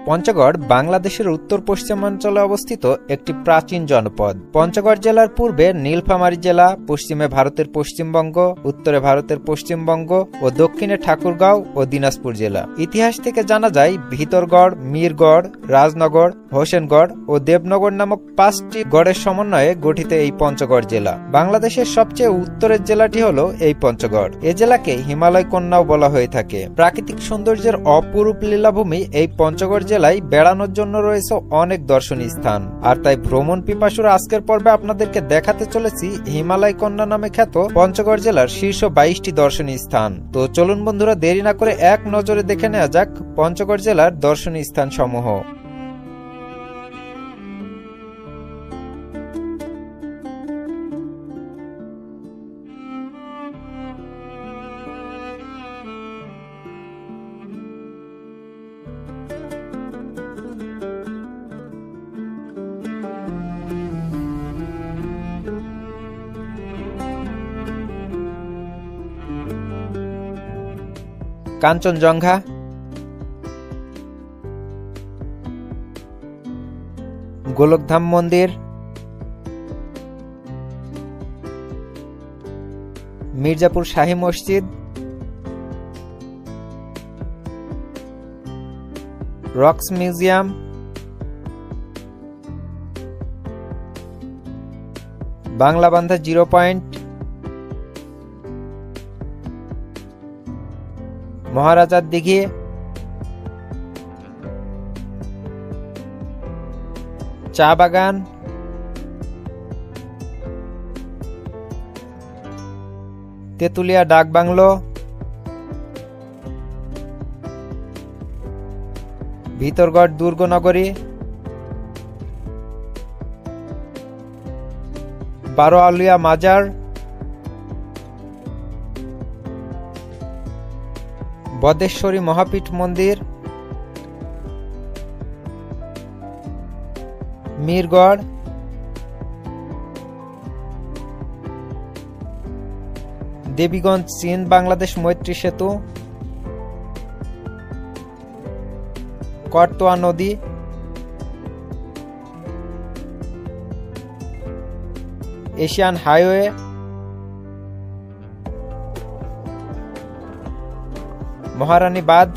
পঞ্চগড় বাংলাদেশের উত্তর পশ্চিমাঞ্চলে অবস্থিত একটি প্রাচীন জনপদ। পঞ্চগড় জেলার পূর্বে নীলফামারী জেলা, পশ্চিমে ভারতের পশ্চিমবঙ্গ, উত্তরে ভারতের পশ্চিমবঙ্গ ও দক্ষিণে ঠাকুরগাঁও ও দিনাজপুর জেলা। ইতিহাস থেকে জানা যায় ভিতরগড়, মিরগড়, রাজনগর, হোসেনগড় ও দেবনগর নামক 5টি গড়ের সমন্বয়ে গঠিত এই পঞ্চগড় জেলা। বাংলাদেশের সবচেয়ে উত্তরের জেলাটি হল এই পঞ্চগড়। এ জেলাকে হিমালয় কন্যাও বলা হয়ে থাকে। প্রাকৃতিক সৌন্দর্যের অপরূপ লীলাভূমি এই পঞ্চগড় জেলায় বেড়ানোর জন্য রয়েছে অনেক দর্শনীয় স্থান। আর তাই ভ্রমণ পিপাসুর আজকের পর্বে আপনাদেরকে দেখাতে চলেছি হিমালয় কন্যা নামে খ্যাত পঞ্চগড় জেলার শীর্ষ 22টি দর্শনীয় স্থান। তো চলুন বন্ধুরা, দেরি না করে এক নজরে দেখে নেওয়া যাক পঞ্চগড় জেলার দর্শনীয় স্থান সমূহ। কাঞ্চনজঙ্ঘা, গোলকধাম মন্দির, মির্জাপুর শাহী মসজিদ, রক্স মিউজিয়াম, বাংলাবান্ধা 0 পয়েন্ট, মহারাজার দিঘি, চা বাগান, তেতুলিয়া ডাক বাংলো, ভিতরগড় দুর্গনগরী, 12 আউলিয়া মাজার, বদেশ্বরী মহাপীঠ মন্দির, মিরগড়, দেবীগঞ্জ চীন বাংলাদেশ মৈত্রী সেতু, করতোয়া নদী, এশিয়ান হাইওয়ে, মহারানী বাঁধ,